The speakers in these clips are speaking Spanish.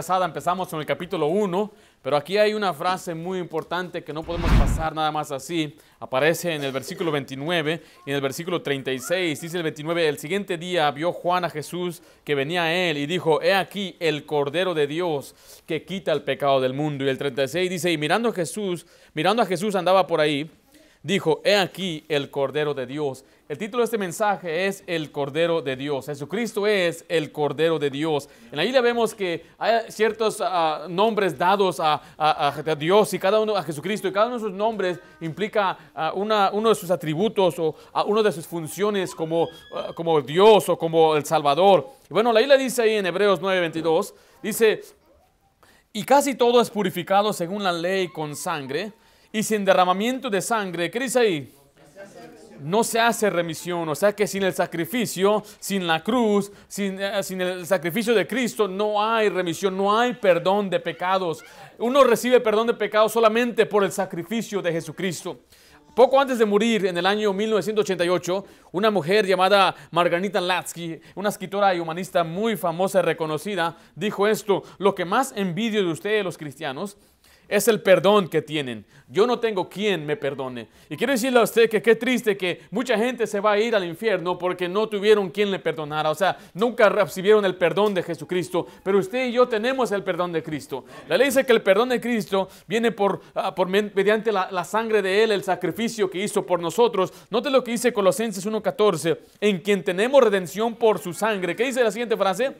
pasada empezamos con el capítulo 1, pero aquí hay una frase muy importante que no podemos pasar nada más así. Aparece en el versículo 29 y en el versículo 36. Dice el 29, el siguiente día vio Juan a Jesús que venía a él y dijo, he aquí el Cordero de Dios que quita el pecado del mundo. Y el 36 dice, y mirando a Jesús andaba por ahí, dijo, he aquí el Cordero de Dios. El título de este mensaje es el Cordero de Dios. Jesucristo es el Cordero de Dios. En la Biblia vemos que hay ciertos nombres dados a Dios y cada uno a Jesucristo. Y cada uno de esos nombres implica uno de sus atributos o una de sus funciones como Dios o como el Salvador. Y bueno, la Biblia dice ahí en Hebreos 9:22, dice, y casi todo es purificado según la ley con sangre, y sin derramamiento de sangre, ¿qué dice ahí? No se hace remisión. O sea que sin el sacrificio, sin la cruz, sin el sacrificio de Cristo, no hay remisión, no hay perdón de pecados. Uno recibe perdón de pecados solamente por el sacrificio de Jesucristo. Poco antes de morir, en el año 1988, una mujer llamada Margarita Latsky, una escritora y humanista muy famosa y reconocida, dijo esto: lo que más envidio de ustedes, los cristianos, es el perdón que tienen. Yo no tengo quien me perdone. Y quiero decirle a usted que qué triste que mucha gente se va a ir al infierno porque no tuvieron quien le perdonara. O sea, nunca recibieron el perdón de Jesucristo. Pero usted y yo tenemos el perdón de Cristo. La ley dice que el perdón de Cristo viene mediante la sangre de Él, el sacrificio que hizo por nosotros. Note lo que dice Colosenses 1:14. En quien tenemos redención por su sangre. ¿Qué dice la siguiente frase?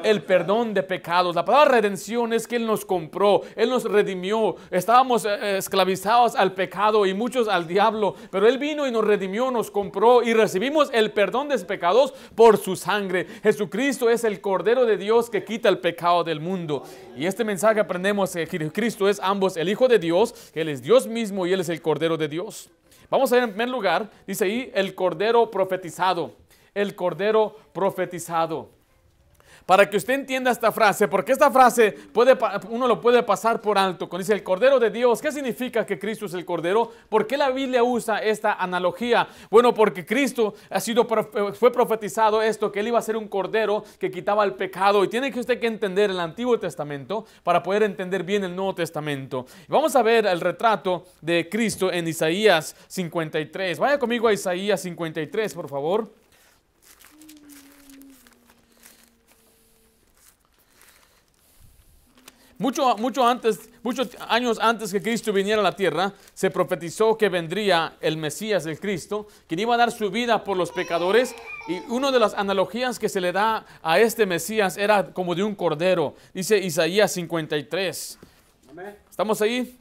El perdón de pecados. La palabra redención es que Él nos compró. Él nos redimió. Estábamos esclavizados al pecado y muchos al diablo, pero Él vino y nos redimió, nos compró y recibimos el perdón de pecados por su sangre. Jesucristo es el Cordero de Dios que quita el pecado del mundo. Y este mensaje aprendemos que Cristo es ambos el Hijo de Dios, que Él es Dios mismo y Él es el Cordero de Dios. Vamos a ver en primer lugar, dice ahí, el Cordero profetizado. El Cordero profetizado. Para que usted entienda esta frase, porque esta frase uno lo puede pasar por alto. Cuando dice el Cordero de Dios, ¿qué significa que Cristo es el Cordero? ¿Por qué la Biblia usa esta analogía? Bueno, porque Cristo fue profetizado esto, que Él iba a ser un Cordero que quitaba el pecado. Y tiene que usted que entender el Antiguo Testamento para poder entender bien el Nuevo Testamento. Vamos a ver el retrato de Cristo en Isaías 53. Vaya conmigo a Isaías 53, por favor. Muchos años antes que Cristo viniera a la tierra, se profetizó que vendría el Mesías, el Cristo, quien iba a dar su vida por los pecadores. Y una de las analogías que se le da a este Mesías era como de un cordero. Dice Isaías 53. ¿Estamos ahí?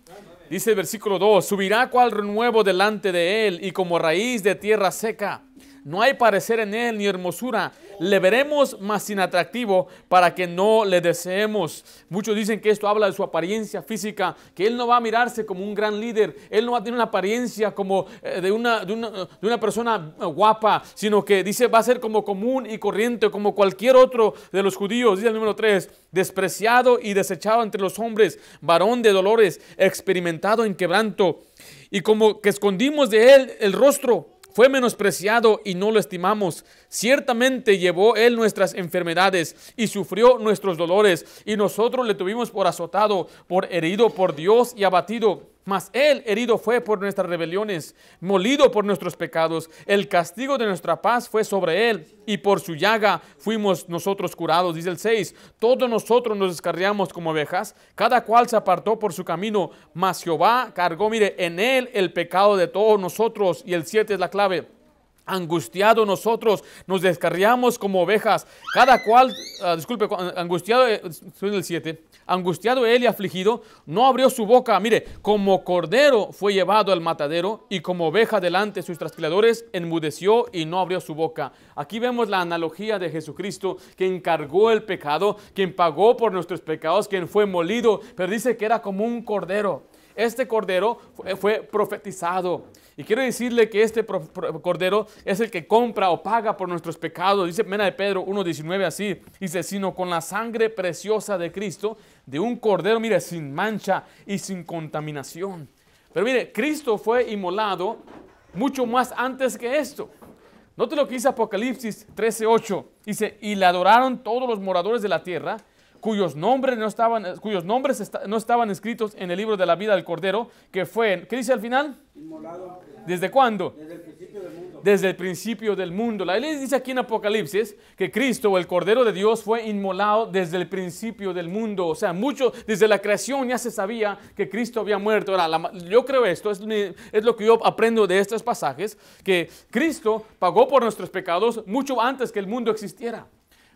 Dice el versículo 2, subirá cual renuevo delante de él y como raíz de tierra seca. No hay parecer en él ni hermosura. Le veremos más sin atractivo para que no le deseemos. Muchos dicen que esto habla de su apariencia física, que él no va a mirarse como un gran líder. Él no va a tener una apariencia como de una persona guapa, sino que dice va a ser como común y corriente, como cualquier otro de los judíos. Dice el número 3, despreciado y desechado entre los hombres, varón de dolores, experimentado en quebranto. Y como que escondimos de él el rostro, fue menospreciado y no lo estimamos. Ciertamente llevó Él nuestras enfermedades y sufrió nuestros dolores. Y nosotros le tuvimos por azotado, por herido por Dios y abatido. Mas Él herido fue por nuestras rebeliones, molido por nuestros pecados. El castigo de nuestra paz fue sobre Él, y por su llaga fuimos nosotros curados. Dice el 6, todos nosotros nos descarriamos como ovejas, cada cual se apartó por su camino, mas Jehová cargó, mire, en Él el pecado de todos nosotros. Y el 7 es la clave. Angustiado nosotros nos descarriamos como ovejas, cada cual, angustiado, soy el 7, angustiado él y afligido, no abrió su boca. Mire, como cordero fue llevado al matadero y como oveja delante de sus trasquiladores enmudeció y no abrió su boca. Aquí vemos la analogía de Jesucristo, quien cargó el pecado, quien pagó por nuestros pecados, quien fue molido, pero dice que era como un cordero. Este cordero fue profetizado. Y quiero decirle que este cordero es el que compra o paga por nuestros pecados. Dice 1 de Pedro 1:19 así. Dice, sino con la sangre preciosa de Cristo, de un cordero, mire, sin mancha y sin contaminación. Pero mire, Cristo fue inmolado mucho más antes que esto. Note lo que dice Apocalipsis 13:8. Dice, y le adoraron todos los moradores de la tierra, cuyos nombres no estaban escritos en el libro de la vida del Cordero, que fue, ¿qué dice al final? Inmolado. ¿Desde cuándo? Desde el principio del mundo. Desde el principio del mundo. La Biblia dice aquí en Apocalipsis que Cristo, el Cordero de Dios, fue inmolado desde el principio del mundo. O sea, desde la creación ya se sabía que Cristo había muerto. Ahora, yo creo esto, es lo que yo aprendo de estos pasajes, que Cristo pagó por nuestros pecados mucho antes que el mundo existiera.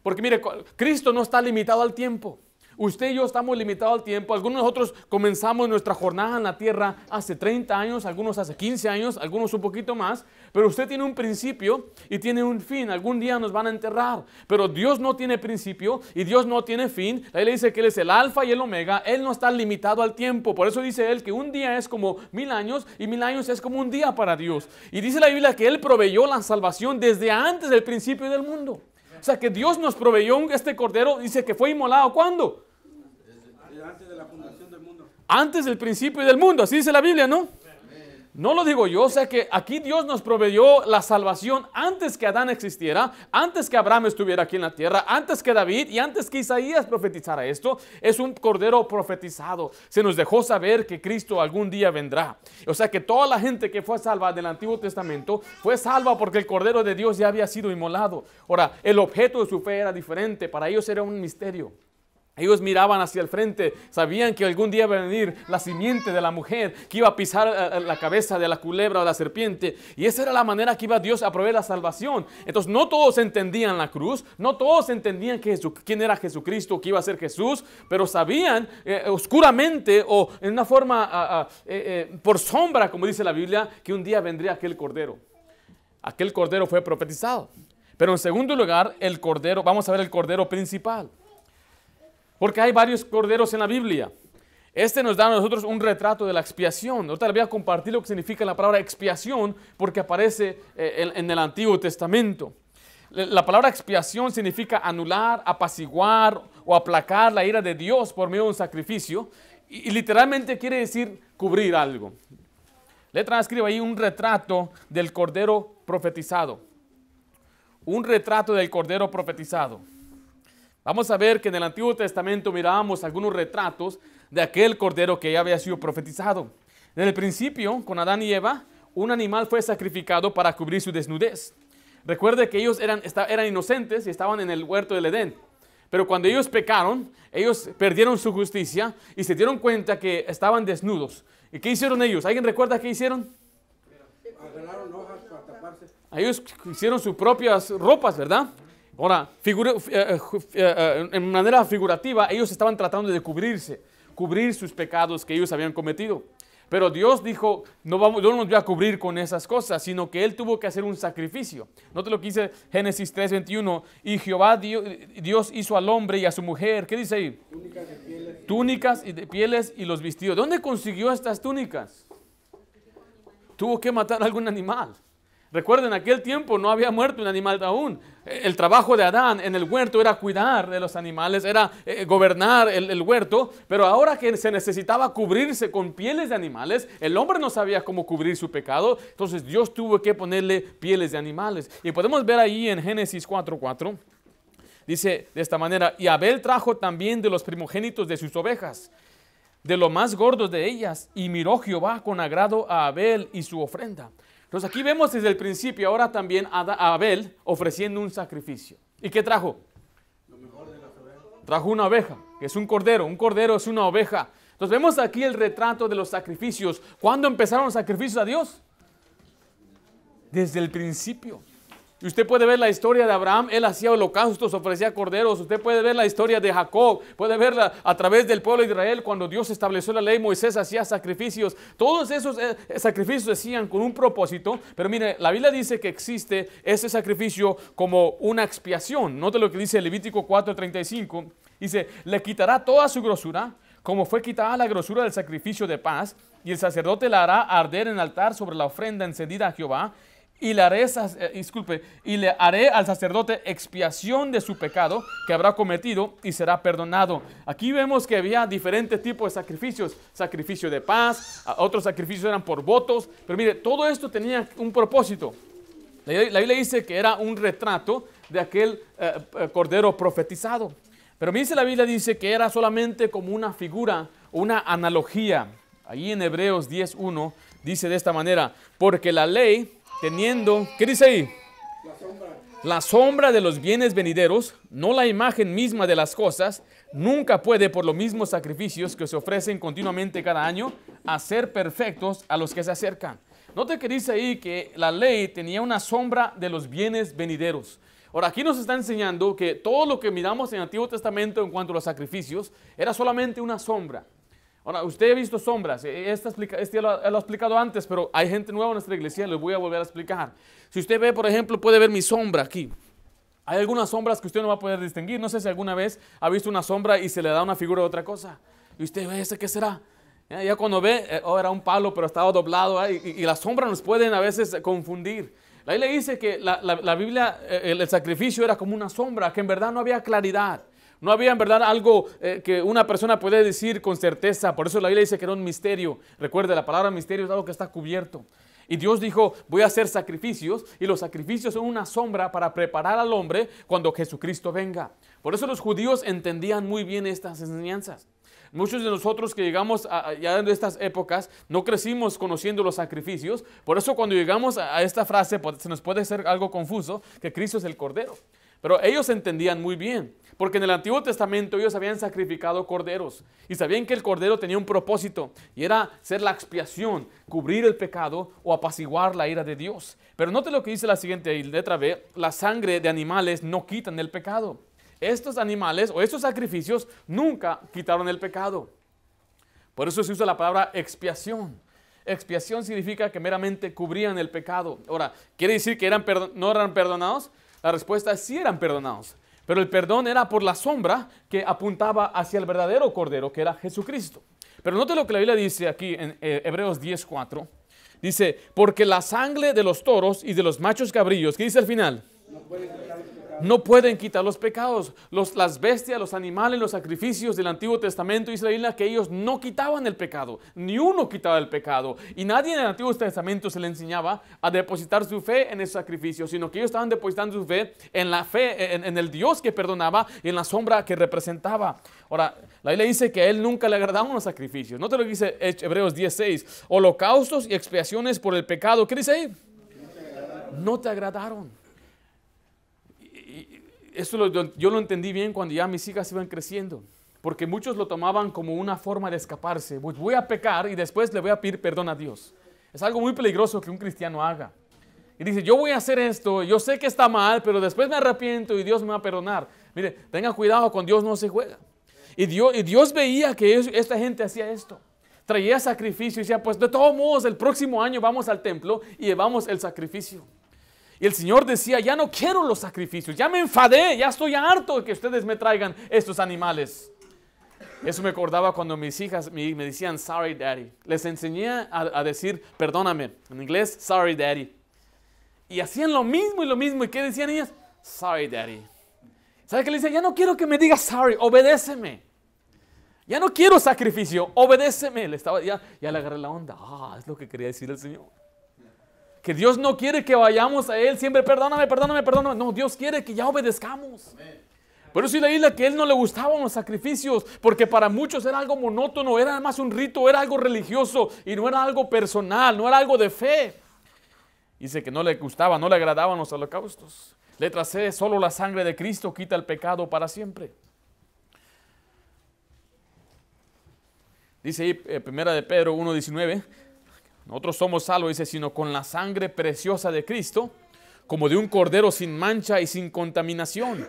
Porque mire, Cristo no está limitado al tiempo. Usted y yo estamos limitados al tiempo. Algunos de nosotros comenzamos nuestra jornada en la tierra hace 30 años, algunos hace 15 años, algunos un poquito más. Pero usted tiene un principio y tiene un fin. Algún día nos van a enterrar. Pero Dios no tiene principio y Dios no tiene fin. La Biblia dice que Él es el alfa y el omega. Él no está limitado al tiempo. Por eso dice Él que un día es como 1000 años y 1000 años es como un día para Dios. Y dice la Biblia que Él proveyó la salvación desde antes del principio del mundo. O sea que Dios nos proveyó este cordero, dice que fue inmolado. ¿Cuándo? Desde antes de la fundación del mundo. Antes del principio del mundo, así dice la Biblia, ¿no? No lo digo yo, o sea que aquí Dios nos proveyó la salvación antes que Adán existiera, antes que Abraham estuviera aquí en la tierra, antes que David y antes que Isaías profetizara esto. Es un cordero profetizado. Se nos dejó saber que Cristo algún día vendrá. O sea que toda la gente que fue salva del Antiguo Testamento fue salva porque el cordero de Dios ya había sido inmolado. Ahora, el objeto de su fe era diferente, para ellos era un misterio. Ellos miraban hacia el frente, sabían que algún día iba a venir la simiente de la mujer, que iba a pisar la cabeza de la culebra o la serpiente, y esa era la manera que iba Dios a proveer la salvación. Entonces no todos entendían la cruz, no todos entendían quién era Jesucristo, que iba a ser Jesús, pero sabían oscuramente o en una forma por sombra, como dice la Biblia, que un día vendría aquel cordero. Aquel cordero fue profetizado. Pero en segundo lugar, el cordero, vamos a ver el cordero principal. Porque hay varios corderos en la Biblia. Este nos da a nosotros un retrato de la expiación. Ahorita les voy a compartir lo que significa la palabra expiación, porque aparece en el Antiguo Testamento. La palabra expiación significa anular, apaciguar o aplacar la ira de Dios por medio de un sacrificio. Y literalmente quiere decir cubrir algo. Letra escribe ahí un retrato del cordero profetizado. Un retrato del cordero profetizado. Vamos a ver que en el Antiguo Testamento mirábamos algunos retratos de aquel cordero que ya había sido profetizado. Desde el principio, con Adán y Eva, un animal fue sacrificado para cubrir su desnudez. Recuerde que ellos eran inocentes y estaban en el huerto del Edén. Pero cuando ellos pecaron, ellos perdieron su justicia y se dieron cuenta que estaban desnudos. ¿Y qué hicieron ellos? ¿Alguien recuerda qué hicieron? Agarraron hojas para taparse. Ellos hicieron sus propias ropas, ¿verdad? Ahora, en manera figurativa, ellos estaban tratando de cubrir sus pecados que ellos habían cometido. Pero Dios dijo, yo no nos voy a cubrir con esas cosas, sino que Él tuvo que hacer un sacrificio. Note lo que dice Génesis 3:21. Y Jehová Dios hizo al hombre y a su mujer. ¿Qué dice ahí? Túnicas de pieles. Túnicas de pieles y los vistió. ¿Dónde consiguió estas túnicas? Tuvo que matar a algún animal. Recuerden, en aquel tiempo no había muerto un animal aún. El trabajo de Adán en el huerto era cuidar de los animales, era gobernar el huerto, pero ahora que se necesitaba cubrirse con pieles de animales, el hombre no sabía cómo cubrir su pecado, entonces Dios tuvo que ponerle pieles de animales. Y podemos ver ahí en Génesis 4:4, dice de esta manera, y Abel trajo también de los primogénitos de sus ovejas, de los más gordos de ellas, y miró Jehová con agrado a Abel y su ofrenda. Entonces aquí vemos desde el principio ahora también a Abel ofreciendo un sacrificio. ¿Y qué trajo? Lo mejor de las ovejas. Trajo una oveja, que es un cordero es una oveja. Entonces vemos aquí el retrato de los sacrificios. ¿Cuándo empezaron los sacrificios a Dios? Desde el principio. Y usted puede ver la historia de Abraham, él hacía holocaustos, ofrecía corderos. Usted puede ver la historia de Jacob, puede verla a través del pueblo de Israel cuando Dios estableció la ley, Moisés hacía sacrificios. Todos esos sacrificios se hacían con un propósito, pero mire, la Biblia dice que existe ese sacrificio como una expiación. Note lo que dice Levítico 4:35, dice, le quitará toda su grosura, como fue quitada la grosura del sacrificio de paz, y el sacerdote la hará arder en el altar sobre la ofrenda encendida a Jehová, y le haré al sacerdote expiación de su pecado que habrá cometido y será perdonado. Aquí vemos que había diferentes tipos de sacrificios. Sacrificio de paz, otros sacrificios eran por votos. Pero mire, todo esto tenía un propósito. La Biblia dice que era un retrato de aquel cordero profetizado. Pero me dice la Biblia, dice que era solamente como una figura, una analogía. Allí en Hebreos 10:1 dice de esta manera, porque la ley teniendo, ¿qué dice ahí? La sombra de los bienes venideros, no la imagen misma de las cosas, nunca puede por los mismos sacrificios que se ofrecen continuamente cada año, hacer perfectos a los que se acercan. Note que dice ahí que la ley tenía una sombra de los bienes venideros. Ahora, aquí nos está enseñando que todo lo que miramos en el Antiguo Testamento en cuanto a los sacrificios era solamente una sombra. Ahora, usted ha visto sombras, este lo he explicado antes, pero hay gente nueva en nuestra iglesia, les voy a volver a explicar. Si usted ve, por ejemplo, puede ver mi sombra aquí. Hay algunas sombras que usted no va a poder distinguir. No sé si alguna vez ha visto una sombra y se le da una figura de otra cosa. Y usted ve, ¿ese qué será? Ya cuando ve, era un palo, pero estaba doblado. Y las sombras nos pueden a veces confundir. La Biblia dice que la Biblia, el sacrificio era como una sombra, que en verdad no había claridad. No había en verdad algo que una persona puede decir con certeza. Por eso la Biblia dice que era un misterio. Recuerde, la palabra misterio es algo que está cubierto. Y Dios dijo, voy a hacer sacrificios, y los sacrificios son una sombra para preparar al hombre cuando Jesucristo venga. Por eso los judíos entendían muy bien estas enseñanzas. Muchos de nosotros que llegamos ya en estas épocas no crecimos conociendo los sacrificios. Por eso cuando llegamos a esta frase se nos puede ser algo confuso, que Cristo es el Cordero. Pero ellos entendían muy bien, porque en el Antiguo Testamento ellos habían sacrificado corderos y sabían que el cordero tenía un propósito y era ser la expiación, cubrir el pecado o apaciguar la ira de Dios. Pero note lo que dice la siguiente letra B, la sangre de animales no quitan el pecado. Estos animales o estos sacrificios nunca quitaron el pecado. Por eso se usa la palabra expiación. Expiación significa que meramente cubrían el pecado. Ahora, ¿quiere decir que no eran perdonados? La respuesta es sí eran perdonados. Pero el perdón era por la sombra que apuntaba hacia el verdadero Cordero, que era Jesucristo. Pero note lo que la Biblia dice aquí en Hebreos 10:4. Dice, porque la sangre de los toros y de los machos cabrillos, ¿qué dice al final? No pueden quitar los pecados. Las bestias, los animales, los sacrificios del Antiguo Testamento, dice la Biblia que ellos no quitaban el pecado. Ni uno quitaba el pecado. Y nadie en el Antiguo Testamento se le enseñaba a depositar su fe en esos sacrificios, sino que ellos estaban depositando su fe en la fe, en el Dios que perdonaba y en la sombra que representaba. Ahora, la Biblia dice que a Él nunca le agradaban los sacrificios. No te lo dice Hebreos 10:6. Holocaustos y expiaciones por el pecado. ¿Qué dice ahí? No te agradaron. Eso yo lo entendí bien cuando ya mis hijas iban creciendo, porque muchos lo tomaban como una forma de escaparse. Pues voy a pecar y después le voy a pedir perdón a Dios. Es algo muy peligroso que un cristiano haga. Y dice, yo voy a hacer esto, yo sé que está mal, pero después me arrepiento y Dios me va a perdonar. Mire, tenga cuidado, con Dios no se juega. Y Dios veía que esta gente hacía esto. Traía sacrificio y decía, pues de todos modos el próximo año vamos al templo y llevamos el sacrificio. Y el Señor decía, ya no quiero los sacrificios, ya me enfadé, ya estoy harto de que ustedes me traigan estos animales. Eso me acordaba cuando mis hijas me decían, sorry daddy. Les enseñé a decir, perdóname, en inglés, sorry daddy. Y hacían lo mismo. ¿Y qué decían ellas? Sorry daddy. ¿Sabe qué le decía? Ya no quiero que me digas sorry, obedéceme. Ya no quiero sacrificio, obedéceme. Ya le agarré la onda. Es lo que quería decir el Señor. Que Dios no quiere que vayamos a Él siempre, perdóname. No, Dios quiere que ya obedezcamos. Amén. Por eso leí que a Él no le gustaban los sacrificios, porque para muchos era algo monótono, era más un rito, era algo religioso y no era algo personal, no era algo de fe. Dice que no le gustaba, no le agradaban los holocaustos. Letra C, solo la sangre de Cristo quita el pecado para siempre. Dice ahí, 1 de Pedro 1:19. Nosotros somos salvos, dice, sino con la sangre preciosa de Cristo, como de un cordero sin mancha y sin contaminación.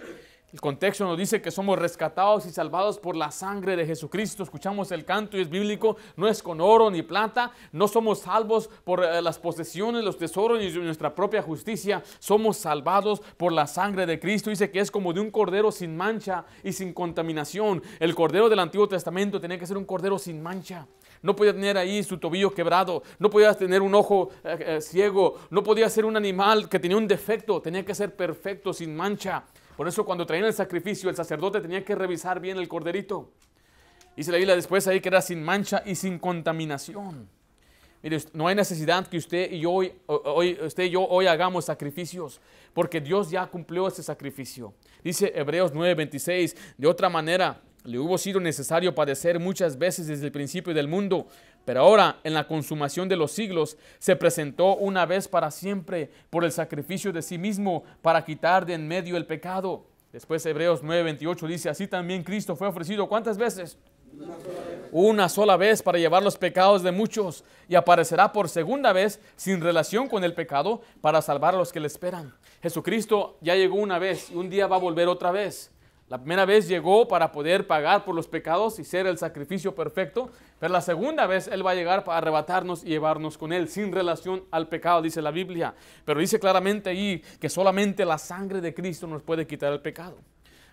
El contexto nos dice que somos rescatados y salvados por la sangre de Jesucristo. Escuchamos el canto y es bíblico, no es con oro ni plata. No somos salvos por las posesiones, los tesoros y nuestra propia justicia. Somos salvados por la sangre de Cristo. Dice que es como de un cordero sin mancha y sin contaminación. El cordero del Antiguo Testamento tenía que ser un cordero sin mancha. No podía tener ahí su tobillo quebrado, no podía tener un ojo ciego, no podía ser un animal que tenía un defecto, tenía que ser perfecto, sin mancha. Por eso cuando traían el sacrificio, el sacerdote tenía que revisar bien el corderito. Dice la Biblia después ahí que era sin mancha y sin contaminación. Mire, no hay necesidad que usted y yo hoy hagamos sacrificios, porque Dios ya cumplió ese sacrificio. Dice Hebreos 9:26, de otra manera, le hubo sido necesario padecer muchas veces desde el principio del mundo, pero ahora, en la consumación de los siglos, se presentó una vez para siempre por el sacrificio de sí mismo para quitar de en medio el pecado. Después Hebreos 9:28 dice, así también Cristo fue ofrecido, ¿cuántas veces? Una sola vez para llevar los pecados de muchos, y aparecerá por segunda vez sin relación con el pecado para salvar a los que le esperan. Jesucristo ya llegó una vez y un día va a volver otra vez. La primera vez llegó para poder pagar por los pecados y ser el sacrificio perfecto, pero la segunda vez Él va a llegar para arrebatarnos y llevarnos con Él sin relación al pecado, dice la Biblia. Pero dice claramente ahí que solamente la sangre de Cristo nos puede quitar el pecado.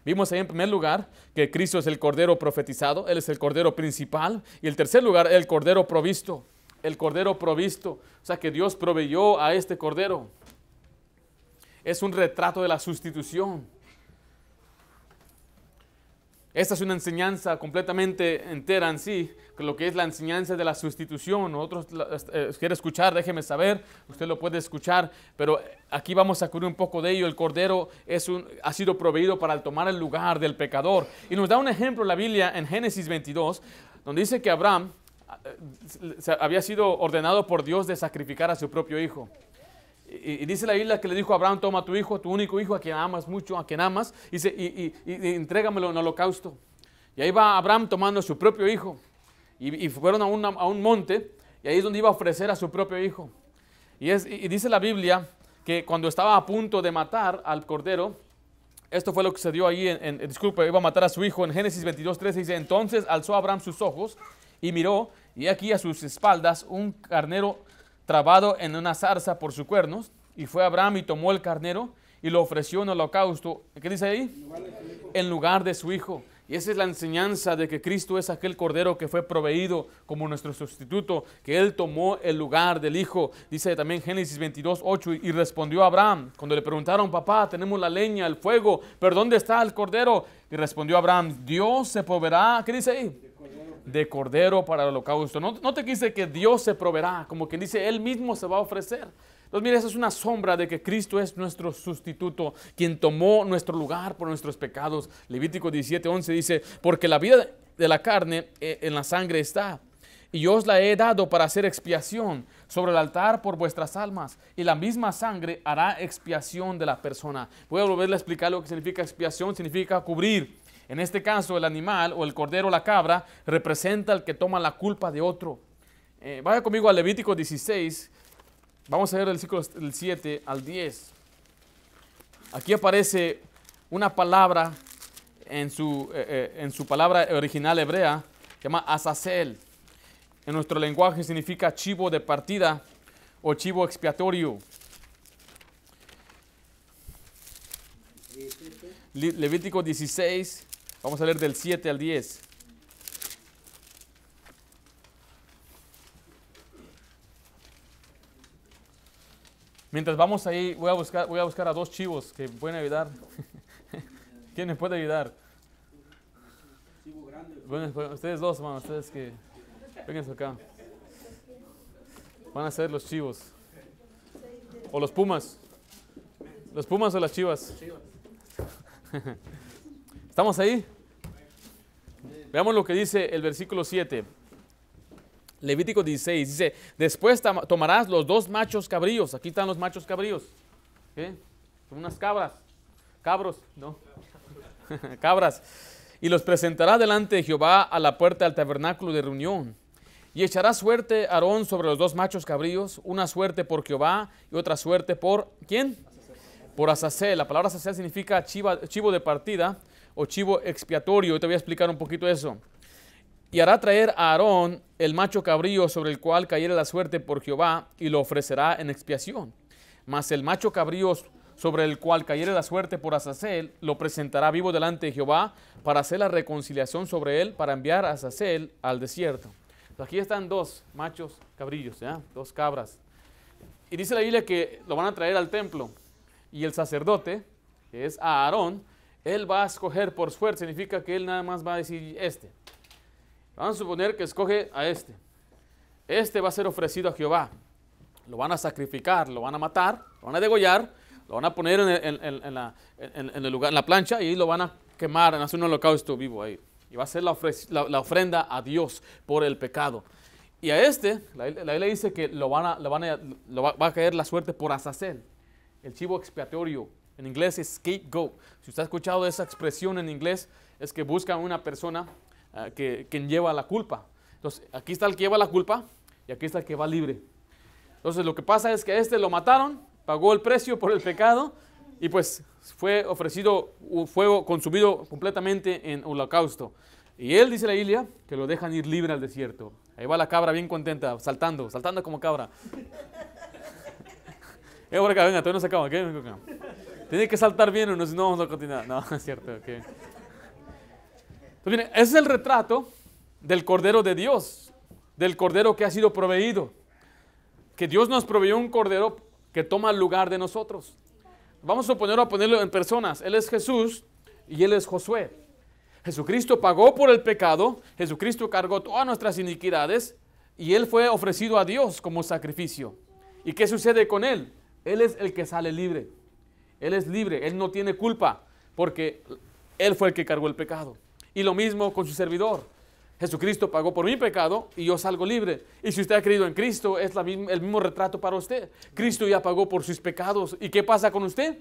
Vimos ahí en primer lugar que Cristo es el Cordero profetizado, Él es el Cordero principal, y en tercer lugar el Cordero provisto, el Cordero provisto, o sea que Dios proveyó a este Cordero. Es un retrato de la sustitución. Esta es una enseñanza completamente entera en sí, lo que es la enseñanza de la sustitución. Otros quiere escuchar, déjeme saber, usted lo puede escuchar, pero aquí vamos a cubrir un poco de ello. El Cordero ha sido proveído para tomar el lugar del pecador. Y nos da un ejemplo la Biblia en Génesis 22, donde dice que Abraham había sido ordenado por Dios de sacrificar a su propio hijo. Y dice la Biblia que le dijo a Abraham, toma a tu hijo, tu único hijo, a quien amas mucho, a quien amas, y entrégamelo en holocausto. Y ahí va Abraham tomando a su propio hijo, y fueron a un monte, y ahí es donde iba a ofrecer a su propio hijo. Y dice la Biblia que cuando estaba a punto de matar al cordero, esto fue lo que se dio ahí, iba a matar a su hijo, en Génesis 22:13 dice, entonces alzó Abraham sus ojos, y miró, y aquí a sus espaldas un carnero trabado en una zarza por sus cuernos, y fue Abraham y tomó el carnero y lo ofreció en holocausto. ¿Qué dice ahí? En lugar de su hijo. Y esa es la enseñanza de que Cristo es aquel cordero que fue proveído como nuestro sustituto, que Él tomó el lugar del hijo. Dice también Génesis 22:8, y respondió Abraham, cuando le preguntaron, papá, tenemos la leña, el fuego, pero ¿dónde está el cordero? Y respondió Abraham, Dios se proveerá, ¿qué dice ahí? De cordero para el holocausto. No te dice que Dios se proveerá, como quien dice, Él mismo se va a ofrecer. Entonces, mira, esa es una sombra de que Cristo es nuestro sustituto, quien tomó nuestro lugar por nuestros pecados. Levítico 17:11 dice, porque la vida de la carne en la sangre está, y yo os la he dado para hacer expiación sobre el altar por vuestras almas, y la misma sangre hará expiación de la persona. Voy a volverle a explicar lo que significa expiación, significa cubrir. En este caso, el animal o el cordero, la cabra, representa al que toma la culpa de otro. Vaya conmigo a Levítico 16. Vamos a ver el versículo del 7 al 10. Aquí aparece una palabra en su palabra original hebrea, se llama azazel. En nuestro lenguaje significa chivo de partida o chivo expiatorio. Levítico 16. Vamos a leer del 7 al 10. Mientras vamos ahí, voy a buscar a dos chivos que me pueden ayudar. ¿Quién me puede ayudar? Chivo grande. Bueno, ustedes dos, hermano, ustedes que vénganse acá. Van a ser los chivos. O los pumas. ¿Los pumas o las chivas? ¿Estamos ahí? Veamos lo que dice el versículo 7. Levítico 16 dice, después tomarás los dos machos cabríos. Aquí están los machos cabríos. ¿Qué? Son unas cabros, ¿no? Cabras. Y los presentará delante de Jehová a la puerta del tabernáculo de reunión. Y echará suerte Aarón sobre los dos machos cabríos, una suerte por Jehová y otra suerte por, ¿quién? Por Azazel. La palabra Azazel significa chivo de partida o chivo expiatorio. Te voy a explicar un poquito eso. Y hará traer a Aarón el macho cabrío sobre el cual cayere la suerte por Jehová y lo ofrecerá en expiación. Mas el macho cabrío sobre el cual cayere la suerte por Azazel lo presentará vivo delante de Jehová para hacer la reconciliación sobre él, para enviar a Azazel al desierto. Entonces, aquí están dos machos cabrillos, ¿ya? Dos cabras. Y dice la Biblia que lo van a traer al templo. Y el sacerdote, que es Aarón, él va a escoger por suerte. Significa que él nada más va a decir este. Vamos a suponer que escoge a este. este va a ser ofrecido a Jehová. Lo van a sacrificar, lo van a matar, lo van a degollar, lo van a poner en el lugar, en la plancha, y lo van a quemar, en hacer un holocausto vivo ahí. Y va a ser la ofrenda a Dios por el pecado. Y a la Biblia dice que va a caer la suerte por Azazel, el chivo expiatorio. En inglés es scapegoat. Si usted ha escuchado esa expresión en inglés, es que buscan una persona quien lleva la culpa. Entonces, aquí está el que lleva la culpa y aquí está el que va libre. Entonces, lo que pasa es que a lo mataron, pagó el precio por el pecado y pues fue ofrecido un fuego consumido completamente en holocausto. Y él, dice la Biblia, que lo dejan ir libre al desierto. Ahí va la cabra bien contenta, saltando como cabra. Por acá, venga, todavía no se acaba. ¿Qué? Tiene que saltar bien o no, si no vamos a continuar. No, es cierto. Okay. Entonces, miren, ese es el retrato del Cordero de Dios, del Cordero que ha sido proveído. Que Dios nos proveyó un Cordero que toma el lugar de nosotros. Vamos a ponerlo en personas. Él es Jesús y Él es Josué. Jesucristo pagó por el pecado, Jesucristo cargó todas nuestras iniquidades y Él fue ofrecido a Dios como sacrificio. ¿Y qué sucede con Él? Él es el que sale libre. Él es libre, Él no tiene culpa porque Él fue el que cargó el pecado. Y lo mismo con su servidor. Jesucristo pagó por mi pecado y yo salgo libre. Y si usted ha creído en Cristo, es el mismo retrato para usted. Cristo ya pagó por sus pecados. ¿Y qué pasa con usted?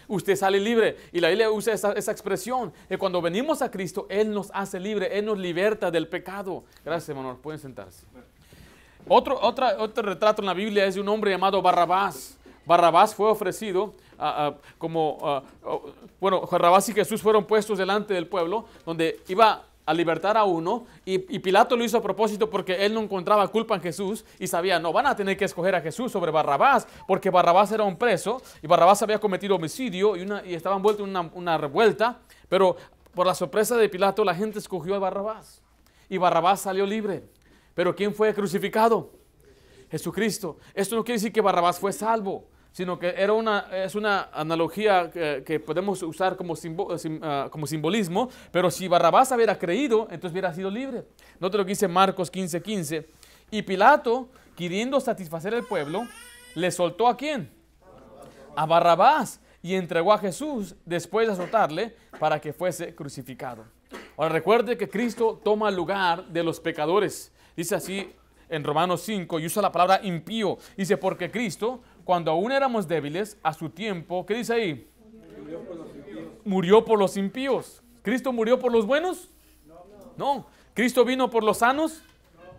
Usted sale libre. Y la Biblia usa esa expresión, que cuando venimos a Cristo, Él nos hace libre, Él nos liberta del pecado. Gracias, hermano. Pueden sentarse. Otro retrato en la Biblia es de un hombre llamado Barrabás. Barrabás fue ofrecido Barrabás y Jesús fueron puestos delante del pueblo, donde iba a libertar a uno, y Pilato lo hizo a propósito porque él no encontraba culpa en Jesús y sabía, no, van a tener que escoger a Jesús sobre Barrabás, porque Barrabás era un preso y Barrabás había cometido homicidio y estaba envuelto en una revuelta, pero por la sorpresa de Pilato la gente escogió a Barrabás y Barrabás salió libre. Pero ¿quién fue crucificado? Jesucristo. Esto no quiere decir que Barrabás fue salvo, sino que es una analogía que podemos usar como simbolismo, pero si Barrabás hubiera creído, entonces hubiera sido libre. Note lo que dice Marcos 15:15. Y Pilato, queriendo satisfacer al pueblo, le soltó ¿a quién? A Barrabás, y entregó a Jesús después de azotarle para que fuese crucificado. Ahora recuerde que Cristo toma el lugar de los pecadores. Dice así en Romanos 5, y usa la palabra impío. Dice, porque Cristo, cuando aún éramos débiles, a su tiempo, ¿qué dice ahí? Murió por los impíos. ¿Cristo murió por los buenos? No. ¿Cristo vino por los sanos?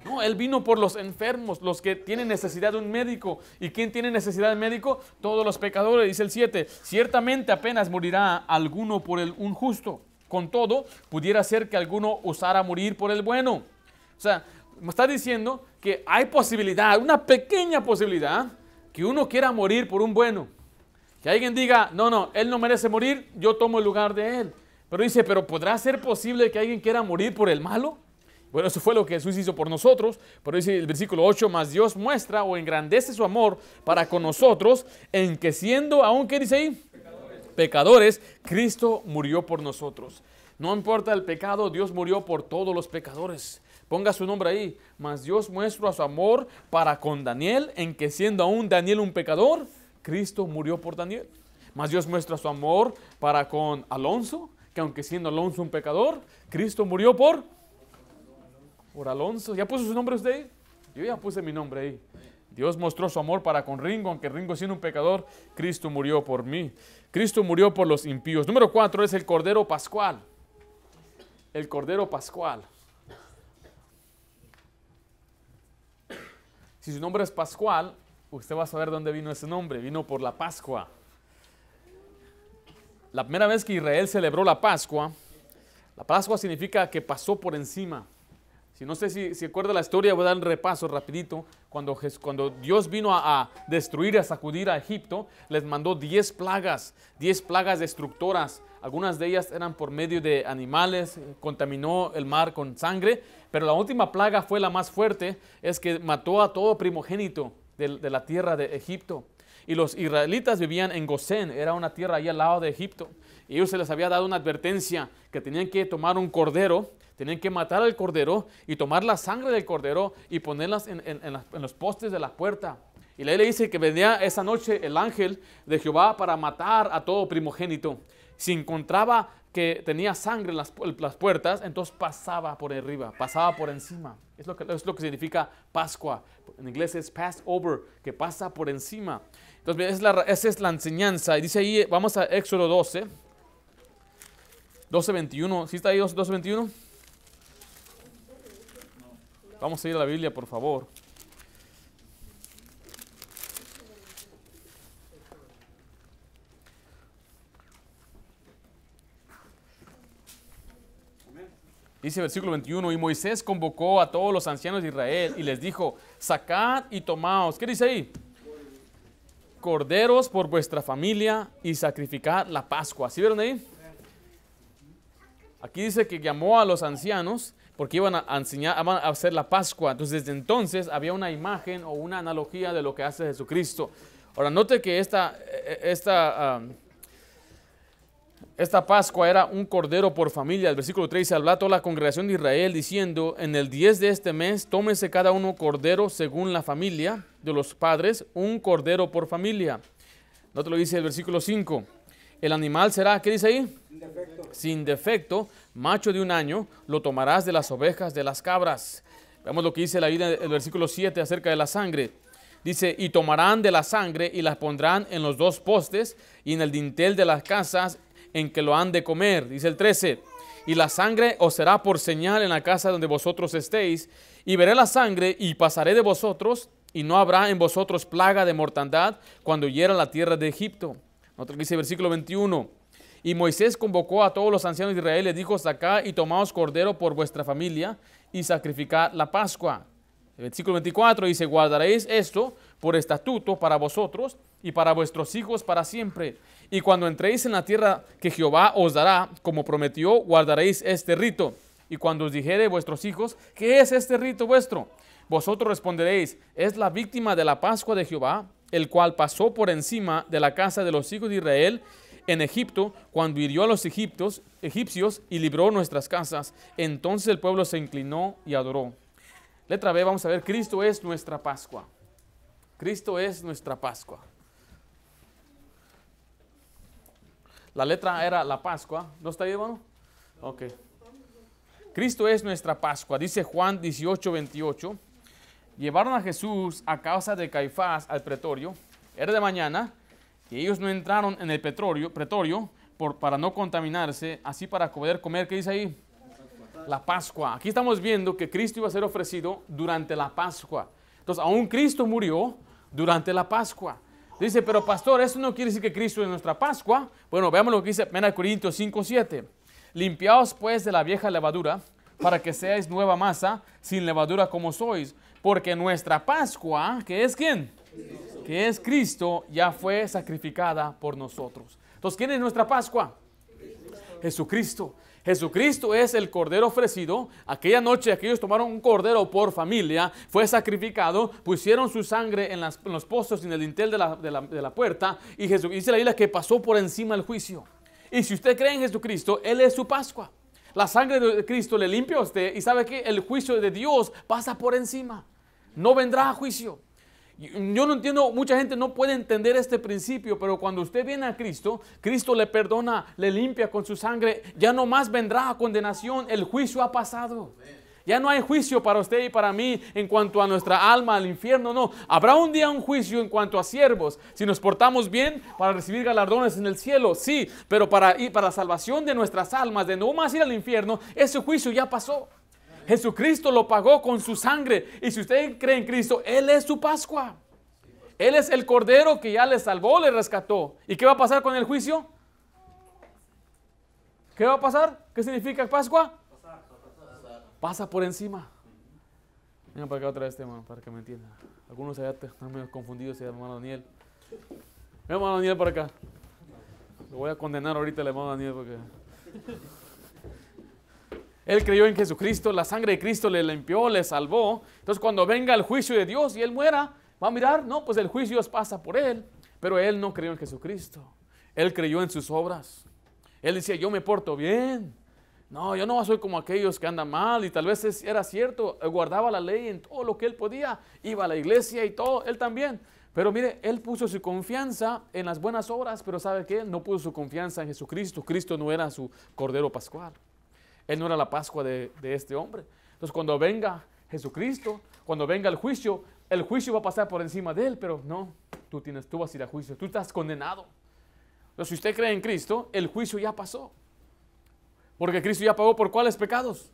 No, Él vino por los enfermos, los que tienen necesidad de un médico. ¿Y quién tiene necesidad de médico? Todos los pecadores, dice el 7. Ciertamente apenas morirá alguno por un justo. Con todo, pudiera ser que alguno osara morir por el bueno. O sea, me está diciendo que hay posibilidad, una pequeña posibilidad, que uno quiera morir por un bueno. Que alguien diga, no, él no merece morir, yo tomo el lugar de él. Pero dice, ¿pero podrá ser posible que alguien quiera morir por el malo? Bueno, eso fue lo que Jesús hizo por nosotros. Pero dice el versículo 8, mas Dios muestra o engrandece su amor para con nosotros, en que siendo, aún, ¿qué dice ahí? Pecadores, Cristo murió por nosotros. No importa el pecado, Dios murió por todos los pecadores. Ponga su nombre ahí. Mas Dios muestra su amor para con Daniel, en que siendo aún Daniel un pecador, Cristo murió por Daniel. Mas Dios muestra su amor para con Alonso, que aunque siendo Alonso un pecador, Cristo murió por Alonso. ¿Ya puso su nombre usted ahí? Yo ya puse mi nombre ahí. Dios mostró su amor para con Ringo, aunque Ringo siendo un pecador, Cristo murió por mí. Cristo murió por los impíos. Número 4 es el Cordero Pascual. El Cordero Pascual. Si su nombre es Pascual, usted va a saber dónde vino ese nombre. Vino por la Pascua. La primera vez que Israel celebró la Pascua significa que pasó por encima. Si no sé si acuerda la historia, voy a dar un repaso rapidito. Cuando Dios vino a destruir, a sacudir a Egipto, les mandó 10 plagas destructoras. Algunas de ellas eran por medio de animales, contaminó el mar con sangre, pero la última plaga fue la más fuerte, es que mató a todo primogénito de la tierra de Egipto. Y los israelitas vivían en Gosén, era una tierra ahí al lado de Egipto. Y ellos se les había dado una advertencia que tenían que tomar un cordero, Tenían que matar al cordero y tomar la sangre del cordero y ponerlas en los postes de la puerta. Y la Biblia dice que venía esa noche el ángel de Jehová para matar a todo primogénito. Si encontraba que tenía sangre en las puertas, entonces pasaba por arriba, pasaba por encima. Es lo que significa Pascua. En inglés es Passover, que pasa por encima. Entonces esa es la enseñanza. Y dice ahí, vamos a Éxodo 12. 12:21. ¿Sí está ahí 12:21? Vamos a ir a la Biblia, por favor. Dice versículo 21, y Moisés convocó a todos los ancianos de Israel y les dijo, sacad y tomaos. ¿Qué dice ahí? Corderos por vuestra familia y sacrificad la Pascua. ¿Sí vieron ahí? Aquí dice que llamó a los ancianos porque iban a enseñar, a hacer la Pascua. Entonces, desde entonces había una imagen o una analogía de lo que hace Jesucristo. Ahora, note que esta Pascua era un cordero por familia. El versículo 3 dice, habló a toda la congregación de Israel diciendo, en el 10 de este mes, tómese cada uno cordero según la familia de los padres, un cordero por familia. Note lo que dice el versículo 5. El animal será, ¿qué dice ahí? Sin defecto. Sin defecto, macho de un año, lo tomarás de las ovejas, de las cabras. Veamos lo que dice la Biblia, el versículo 7 acerca de la sangre. Dice, y tomarán de la sangre y la pondrán en los dos postes y en el dintel de las casas en que lo han de comer. Dice el 13, y la sangre os será por señal en la casa donde vosotros estéis, y veré la sangre y pasaré de vosotros, y no habrá en vosotros plaga de mortandad cuando hiera la tierra de Egipto. Otro que dice versículo 21, y Moisés convocó a todos los ancianos de Israel, les dijo, sacad y tomaos cordero por vuestra familia y sacrificad la Pascua. El versículo 24 dice, guardaréis esto por estatuto para vosotros y para vuestros hijos para siempre. Y cuando entréis en la tierra que Jehová os dará, como prometió, guardaréis este rito. Y cuando os dijere vuestros hijos, ¿qué es este rito vuestro? Vosotros responderéis, es la víctima de la Pascua de Jehová, el cual pasó por encima de la casa de los hijos de Israel en Egipto, cuando hirió a los egipcios y libró nuestras casas. Entonces el pueblo se inclinó y adoró. Letra B, vamos a ver, Cristo es nuestra Pascua. Cristo es nuestra Pascua. La letra A era la Pascua. ¿No está ahí, hermano? Ok. Cristo es nuestra Pascua. Dice Juan 18:28. Llevaron a Jesús a causa de Caifás al pretorio. Era de mañana y ellos no entraron en el pretorio para no contaminarse, así para poder comer. ¿Qué dice ahí? La Pascua. Aquí estamos viendo que Cristo iba a ser ofrecido durante la Pascua. Entonces, aún Cristo murió durante la Pascua. Dice, pero pastor, ¿eso no quiere decir que Cristo es nuestra Pascua? Bueno, veamos lo que dice 1 Corintios 5:7. Limpiaos pues de la vieja levadura, para que seáis nueva masa, sin levadura como sois. Porque nuestra Pascua, ¿que es quién? Cristo. Que es Cristo, ya fue sacrificada por nosotros. Entonces, ¿quién es nuestra Pascua? Jesucristo. Jesucristo es el cordero ofrecido. Aquella noche aquellos tomaron un cordero por familia, fue sacrificado, pusieron su sangre en los postes y en el dintel de la puerta, y Jesús, dice la Biblia que pasó por encima del juicio. Y si usted cree en Jesucristo, Él es su Pascua. La sangre de Cristo le limpia a usted, y sabe que el juicio de Dios pasa por encima. No vendrá a juicio. Yo no entiendo, mucha gente no puede entender este principio, pero cuando usted viene a Cristo, Cristo le perdona, le limpia con su sangre, ya no más vendrá a condenación, el juicio ha pasado. Ya no hay juicio para usted y para mí en cuanto a nuestra alma, al infierno, no. Habrá un día un juicio en cuanto a siervos, si nos portamos bien para recibir galardones en el cielo, sí, pero para la salvación de nuestras almas, de no más ir al infierno, ese juicio ya pasó. Jesucristo lo pagó con su sangre, y si usted cree en Cristo, Él es su Pascua. Él es el cordero que ya le salvó, le rescató. ¿Y qué va a pasar con el juicio? ¿Qué va a pasar? ¿Qué significa Pascua? Pasa por encima. Venga para acá otra vez, hermano, para que me entienda. Algunos allá están medio confundidos, hermano Daniel. Ven, hermano Daniel, para acá. Lo voy a condenar ahorita al hermano Daniel porque... Él creyó en Jesucristo, la sangre de Cristo le limpió, le salvó. Entonces cuando venga el juicio de Dios y Él muera, va a mirar, no, pues el juicio pasa por Él. Pero Él no creyó en Jesucristo. Él creyó en sus obras. Él decía, yo me porto bien. No, yo no soy como aquellos que andan mal, y tal vez era cierto, él guardaba la ley en todo lo que él podía, iba a la iglesia y todo, él también. Pero mire, él puso su confianza en las buenas obras, pero ¿sabe qué? No puso su confianza en Jesucristo. Cristo no era su Cordero Pascual. Él no era la Pascua de este hombre. Entonces cuando venga Jesucristo, cuando venga el juicio va a pasar por encima de él, pero no, tú vas a ir a juicio, tú estás condenado. Entonces si usted cree en Cristo, el juicio ya pasó. Porque Cristo ya pagó por ¿cuáles pecados?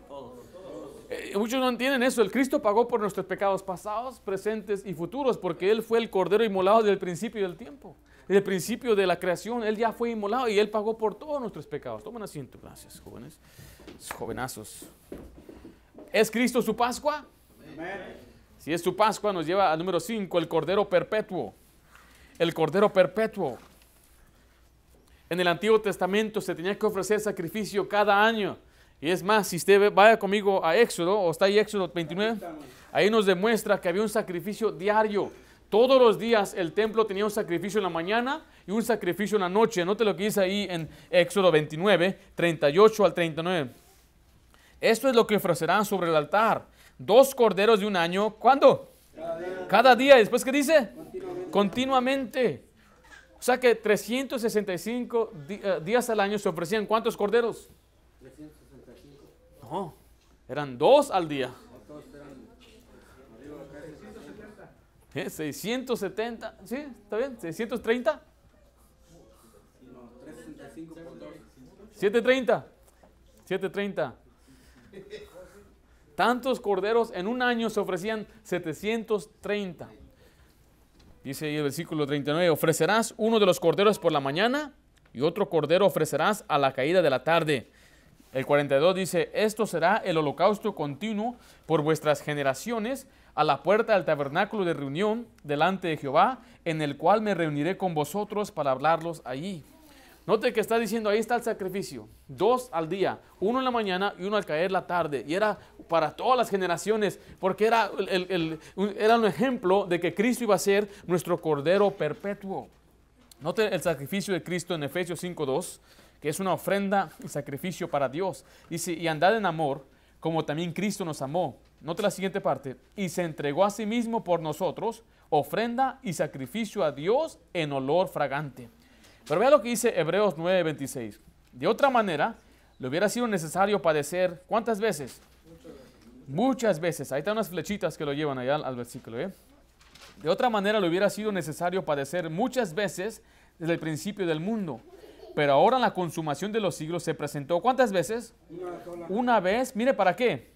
Muchos no entienden eso. El Cristo pagó por nuestros pecados pasados, presentes y futuros, porque Él fue el Cordero inmolado desde el principio del tiempo. Desde el principio de la creación, Él ya fue inmolado y Él pagó por todos nuestros pecados. Tomen asiento, gracias, jóvenes. Jovenazos. ¿Es Cristo su Pascua? Amén. Si es su Pascua, nos lleva al número 5, el Cordero Perpetuo. El Cordero Perpetuo. En el Antiguo Testamento se tenía que ofrecer sacrificio cada año. Y es más, si usted vaya conmigo a Éxodo, o está ahí Éxodo 29, ahí nos demuestra que había un sacrificio diario. Todos los días el templo tenía un sacrificio en la mañana y un sacrificio en la noche. Note lo que dice ahí en Éxodo 29, 38 al 39. Esto es lo que ofrecerán sobre el altar. 2 corderos de un año. ¿Cuándo? Cada día. ¿Después qué dice? Continuamente. O sea que 365 días al año se ofrecían ¿cuántos corderos? 365. No, eran 2 al día. 670, ¿sí? ¿Está bien? 630. No, 365 por 2. 730. 730. Tantos corderos en un año se ofrecían 730. Dice ahí el versículo 39, ofrecerás uno de los corderos por la mañana y otro cordero ofrecerás a la caída de la tarde. El 42 dice, esto será el holocausto continuo por vuestras generaciones a la puerta del tabernáculo de reunión delante de Jehová, en el cual me reuniré con vosotros para hablarlos allí. Note que está diciendo, ahí está el sacrificio, 2 al día, 1 en la mañana y 1 al caer la tarde. Y era para todas las generaciones, porque era un ejemplo de que Cristo iba a ser nuestro Cordero perpetuo. Note el sacrificio de Cristo en Efesios 5:2, que es una ofrenda y sacrificio para Dios. Dice, y andad en amor, como también Cristo nos amó. Note la siguiente parte, y se entregó a sí mismo por nosotros, ofrenda y sacrificio a Dios en olor fragante. Pero vea lo que dice Hebreos 9:26. De otra manera, le hubiera sido necesario padecer, ¿cuántas veces? Muchas veces. Ahí están unas flechitas que lo llevan allá al versículo. De otra manera, le hubiera sido necesario padecer muchas veces desde el principio del mundo. Pero ahora en la consumación de los siglos se presentó, ¿cuántas veces? Una vez. Mire, ¿para qué?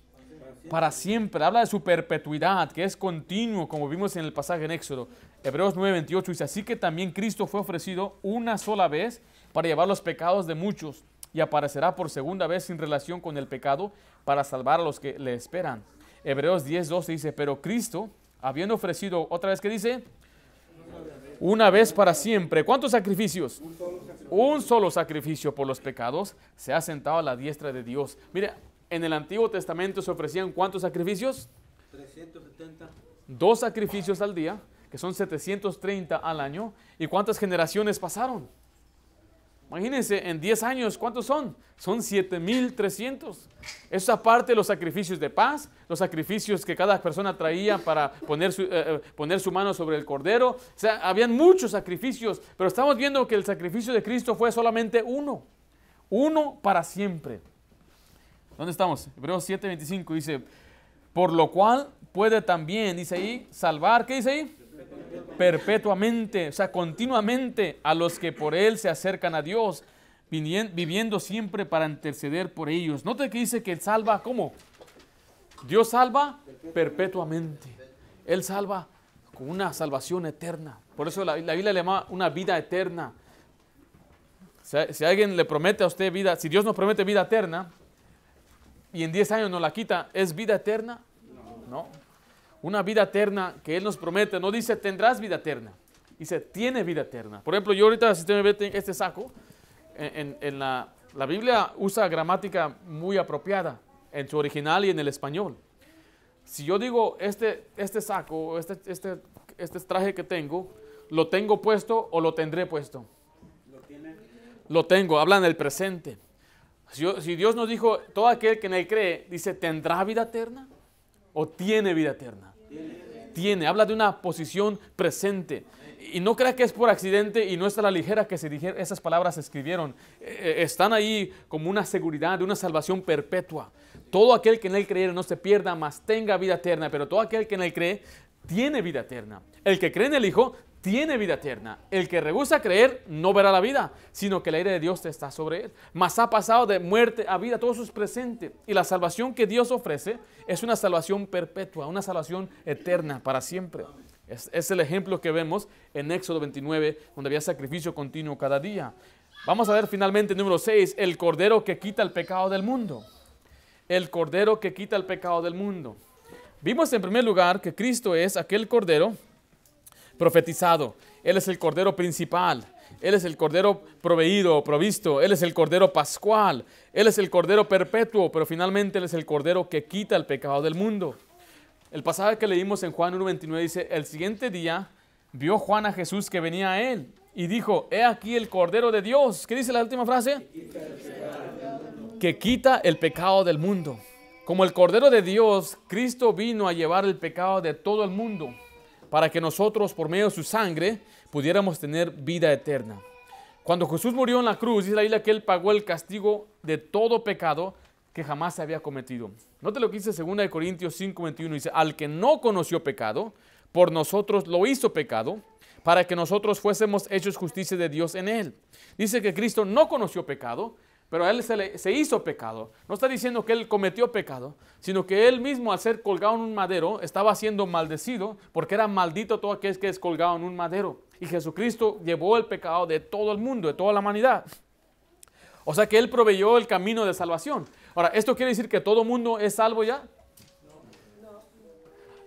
Para siempre. Habla de su perpetuidad, que es continuo, como vimos en el pasaje en Éxodo. Hebreos 9:28 dice, así que también Cristo fue ofrecido una sola vez para llevar los pecados de muchos y aparecerá por segunda vez sin relación con el pecado para salvar a los que le esperan. Hebreos 10:12 dice, pero Cristo, habiendo ofrecido, otra vez, ¿qué dice? Una vez para siempre. ¿Cuántos sacrificios? Un solo sacrificio por los pecados, se ha sentado a la diestra de Dios. Mire, en el Antiguo Testamento se ofrecían ¿cuántos sacrificios? 370. 2 sacrificios al día, que son 730 al año. ¿Y cuántas generaciones pasaron? Imagínense, en 10 años, ¿cuántos son? Son 7,300. Eso aparte de los sacrificios de paz, los sacrificios que cada persona traía para poner su mano sobre el cordero. O sea, habían muchos sacrificios, pero estamos viendo que el sacrificio de Cristo fue solamente uno. Uno para siempre. ¿Dónde estamos? Hebreos 7:25 dice, por lo cual puede también, dice ahí, salvar, ¿qué dice ahí? Perpetuamente, o sea, continuamente a los que por Él se acercan a Dios, viviendo siempre para interceder por ellos. Note que dice que Él salva, ¿cómo? Dios salva perpetuamente. Él salva con una salvación eterna. Por eso la Biblia le llama una vida eterna. Si alguien le promete a usted vida, si Dios nos promete vida eterna, y en 10 años nos la quita, ¿es vida eterna? No. Una vida eterna que Él nos promete, no dice tendrás vida eterna, dice tiene vida eterna. Por ejemplo, yo ahorita, si usted me ve este saco, la Biblia usa gramática muy apropiada en su original y en el español. Si yo digo este saco, este traje que tengo, ¿lo tengo puesto o lo tendré puesto? Lo tiene. Lo tengo, habla en el presente. Si Dios nos dijo, todo aquel que en Él cree, dice, ¿tendrá vida eterna? ¿O tiene vida eterna? Tiene. Habla de una posición presente. Y no crea que es por accidente y no es a la ligera que esas palabras se escribieron. Están ahí como una seguridad de una salvación perpetua. Todo aquel que en Él cree no se pierda, mas tenga vida eterna. Pero todo aquel que en Él cree tiene vida eterna. El que cree en el Hijo tiene vida eterna. El que rehúsa creer no verá la vida, sino que la ira de Dios está sobre él. Mas ha pasado de muerte a vida, todo eso es presente. Y la salvación que Dios ofrece es una salvación perpetua, una salvación eterna para siempre. Es el ejemplo que vemos en Éxodo 29, donde había sacrificio continuo cada día. Vamos a ver finalmente número 6, el Cordero que quita el pecado del mundo. El Cordero que quita el pecado del mundo. Vimos en primer lugar que Cristo es aquel Cordero profetizado. Él es el Cordero principal. Él es el Cordero proveído o provisto. Él es el Cordero pascual. Él es el Cordero perpetuo, pero finalmente Él es el Cordero que quita el pecado del mundo. El pasaje que leímos en Juan 1:29 dice, el siguiente día vio Juan a Jesús que venía a él y dijo, he aquí el Cordero de Dios. ¿Qué dice la última frase? Que quita el pecado del mundo. Como el Cordero de Dios, Cristo vino a llevar el pecado de todo el mundo para que nosotros, por medio de su sangre, pudiéramos tener vida eterna. Cuando Jesús murió en la cruz, dice la Biblia que Él pagó el castigo de todo pecado que jamás se había cometido. Note lo que dice 2 Corintios 5:21, dice, al que no conoció pecado, por nosotros lo hizo pecado, para que nosotros fuésemos hechos justicia de Dios en Él. Dice que Cristo no conoció pecado, pero a Él se hizo pecado. No está diciendo que Él cometió pecado, sino que Él mismo, al ser colgado en un madero, estaba siendo maldecido, porque era maldito todo aquel que es colgado en un madero. Y Jesucristo llevó el pecado de todo el mundo, de toda la humanidad. O sea que Él proveyó el camino de salvación. Ahora, ¿esto quiere decir que todo mundo es salvo ya?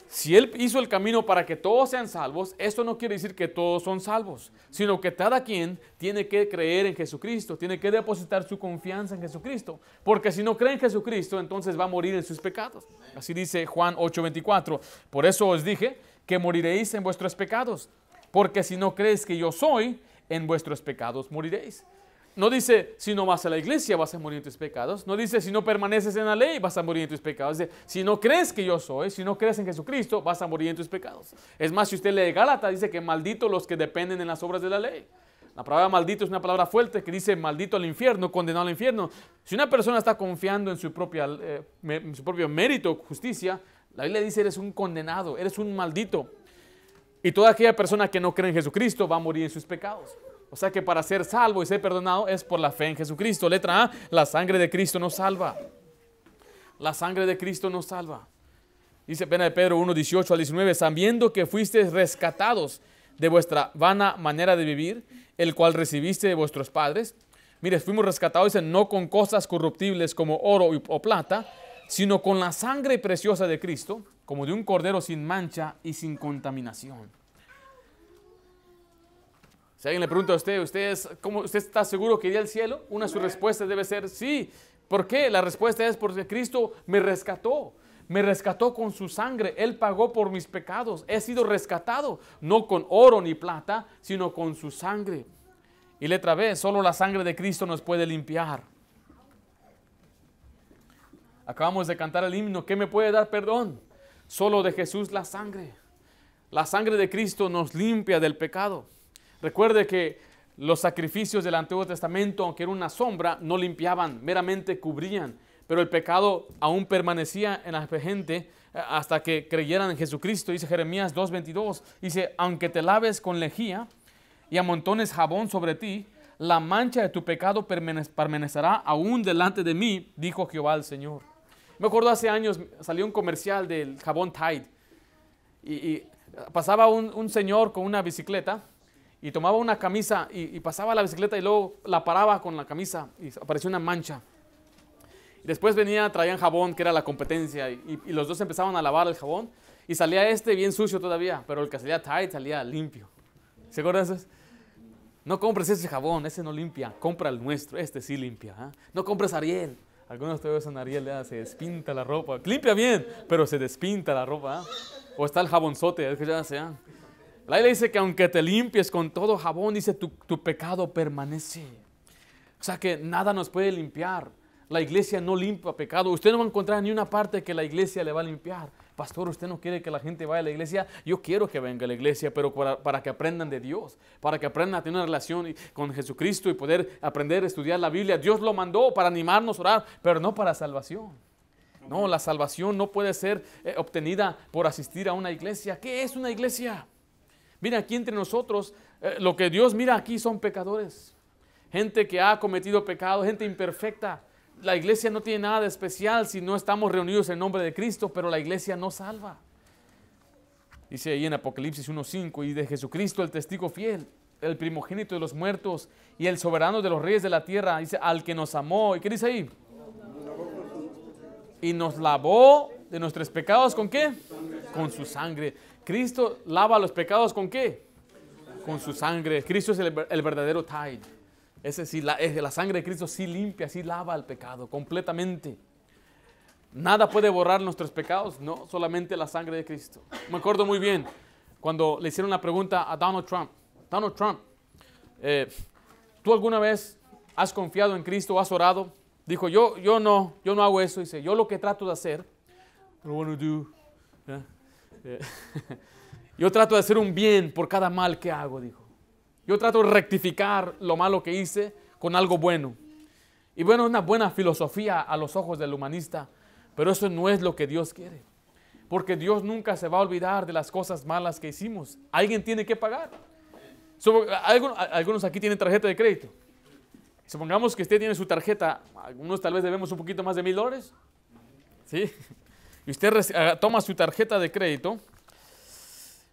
Si Él hizo el camino para que todos sean salvos, esto no quiere decir que todos son salvos, sino que cada quien tiene que creer en Jesucristo, tiene que depositar su confianza en Jesucristo, porque si no cree en Jesucristo, entonces va a morir en sus pecados. Así dice Juan 8:24, por eso os dije que moriréis en vuestros pecados, porque si no crees que yo soy, en vuestros pecados moriréis. No dice, si no vas a la iglesia vas a morir en tus pecados. No dice, si no permaneces en la ley vas a morir en tus pecados. Dice, si no crees que yo soy, si no crees en Jesucristo, vas a morir en tus pecados. Es más, si usted lee Gálatas, dice que maldito los que dependen en las obras de la ley. La palabra maldito es una palabra fuerte que dice maldito al infierno, condenado al infierno. Si una persona está confiando en su propio mérito, justicia, la Biblia dice, eres un condenado, eres un maldito. Y toda aquella persona que no cree en Jesucristo va a morir en sus pecados. O sea que para ser salvo y ser perdonado es por la fe en Jesucristo. Letra A, la sangre de Cristo nos salva. La sangre de Cristo nos salva. Dice Pedro 1:18 al 19, sabiendo que fuisteis rescatados de vuestra vana manera de vivir, el cual recibiste de vuestros padres. Mire, fuimos rescatados, dice, no con cosas corruptibles como oro o plata, sino con la sangre preciosa de Cristo, como de un cordero sin mancha y sin contaminación. Si alguien le pregunta a usted, ¿usted está seguro que iría al cielo? Una de sus respuestas debe ser sí. ¿Por qué? La respuesta es porque Cristo me rescató. Me rescató con su sangre. Él pagó por mis pecados. He sido rescatado, no con oro ni plata, sino con su sangre. Y letra B, solo la sangre de Cristo nos puede limpiar. Acabamos de cantar el himno. ¿Qué me puede dar perdón? Solo de Jesús la sangre. La sangre de Cristo nos limpia del pecado. Recuerde que los sacrificios del Antiguo Testamento, aunque era una sombra, no limpiaban, meramente cubrían. Pero el pecado aún permanecía en la gente hasta que creyeran en Jesucristo. Dice Jeremías 2:22, dice, aunque te laves con lejía y amontones jabón sobre ti, la mancha de tu pecado permanecerá aún delante de mí, dijo Jehová el Señor. Me acuerdo hace años salió un comercial del jabón Tide y pasaba un señor con una bicicleta y tomaba una camisa y pasaba la bicicleta y luego la paraba con la camisa y apareció una mancha. Y después traían jabón, que era la competencia, y los dos empezaban a lavar el jabón y salía bien sucio todavía, pero el que salía Tide salía limpio. ¿Se acuerdan de eso? No compres ese jabón, ese no limpia, compra el nuestro, este sí limpia. ¿Eh? No compres Ariel. Algunos de ustedes usan Ariel, se despinta la ropa. Limpia bien, pero se despinta la ropa. ¿Eh? O está el jabonzote, es que ya sea. La Biblia dice que aunque te limpies con todo jabón, dice tu pecado permanece. O sea que nada nos puede limpiar. La iglesia no limpia pecado. Usted no va a encontrar ni una parte que la iglesia le va a limpiar. Pastor, ¿usted no quiere que la gente vaya a la iglesia? Yo quiero que venga a la iglesia, pero para que aprendan de Dios, para que aprendan a tener una relación con Jesucristo y poder aprender a estudiar la Biblia. Dios lo mandó para animarnos a orar, pero no para salvación. No, la salvación no puede ser obtenida por asistir a una iglesia. ¿Qué es una iglesia? Mira, aquí entre nosotros, lo que Dios mira aquí son pecadores. Gente que ha cometido pecado, gente imperfecta. La iglesia no tiene nada de especial si no estamos reunidos en nombre de Cristo, pero la iglesia no salva. Dice ahí en Apocalipsis 1:5, y de Jesucristo el testigo fiel, el primogénito de los muertos y el soberano de los reyes de la tierra, dice, al que nos amó. ¿Y qué dice ahí? Y nos lavó de nuestros pecados, ¿con qué? Con su sangre. Cristo lava los pecados, ¿con qué? Con su sangre. Cristo es el verdadero tide. Ese sí, la sangre de Cristo sí limpia, sí lava el pecado completamente. Nada puede borrar nuestros pecados, no, solamente la sangre de Cristo. Me acuerdo muy bien cuando le hicieron la pregunta a Donald Trump. Donald Trump, ¿tú alguna vez has confiado en Cristo, has orado? Dijo, yo no hago eso. Dice, yo lo que trato de hacer, yo trato de hacer un bien por cada mal que hago, dijo. Yo trato de rectificar lo malo que hice con algo bueno. Y bueno, una buena filosofía a los ojos del humanista, pero eso no es lo que Dios quiere. Porque Dios nunca se va a olvidar de las cosas malas que hicimos. Alguien tiene que pagar. Algunos aquí tienen tarjeta de crédito. Supongamos que usted tiene su tarjeta, algunos tal vez debemos un poquito más de $1,000. ¿Sí? Y usted toma su tarjeta de crédito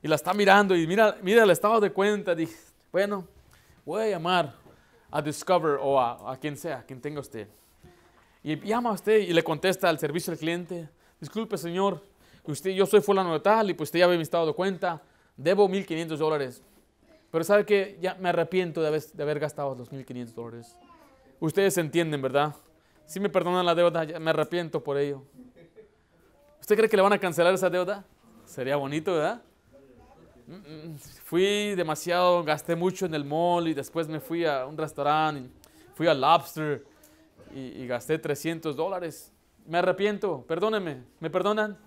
y la está mirando y mira el estado de cuenta. Dice, bueno, voy a llamar a Discover o a quien sea, quien tenga usted. Y llama a usted y le contesta al servicio al cliente, disculpe señor, yo soy fulano de tal y pues usted ya ve mi estado de cuenta, debo $1,500. Pero sabe que ya me arrepiento de haber gastado los $1,500. Ustedes entienden, ¿verdad? Si me perdonan la deuda, ya me arrepiento por ello. ¿Usted cree que le van a cancelar esa deuda? Sería bonito, ¿verdad? Fui demasiado, gasté mucho en el mall y después me fui a un restaurante, fui a Lobster y gasté $300. Me arrepiento, perdónenme, ¿me perdonan?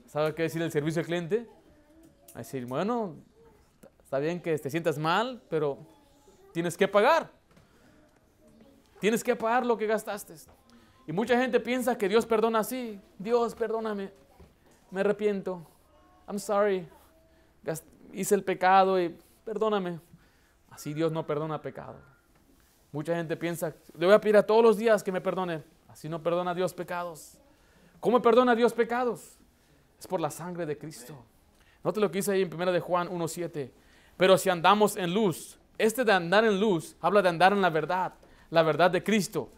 ¿Sabe qué decir el servicio al cliente? A decir, bueno, está bien que te sientas mal, pero tienes que pagar. Tienes que pagar lo que gastaste. Y mucha gente piensa que Dios perdona así. Dios, perdóname, me arrepiento. I'm sorry. Hice el pecado y perdóname. Así Dios no perdona pecado. Mucha gente piensa, le voy a pedir a todos los días que me perdone. Así no perdona Dios pecados. ¿Cómo perdona Dios pecados? Es por la sangre de Cristo. Note lo que dice ahí en 1 de Juan 1:7. Pero si andamos en luz, de andar en luz habla de andar en la verdad de Cristo.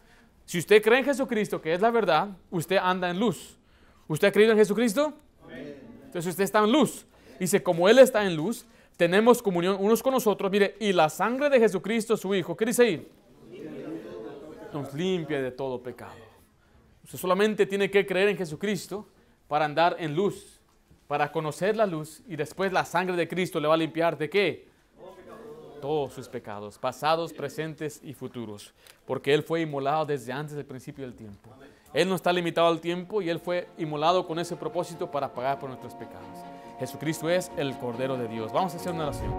Si usted cree en Jesucristo, que es la verdad, usted anda en luz. ¿Usted ha creído en Jesucristo? Entonces usted está en luz. Dice, como Él está en luz, tenemos comunión unos con nosotros. Mire, y la sangre de Jesucristo, su Hijo, ¿qué dice ahí? Nos limpia de todo pecado. Usted solamente tiene que creer en Jesucristo para andar en luz, para conocer la luz, y después la sangre de Cristo le va a limpiar ¿de qué? Todos sus pecados, pasados, presentes y futuros, porque Él fue inmolado desde antes del principio del tiempo. Él no está limitado al tiempo y Él fue inmolado con ese propósito para pagar por nuestros pecados. Jesucristo es el Cordero de Dios. Vamos a hacer una oración.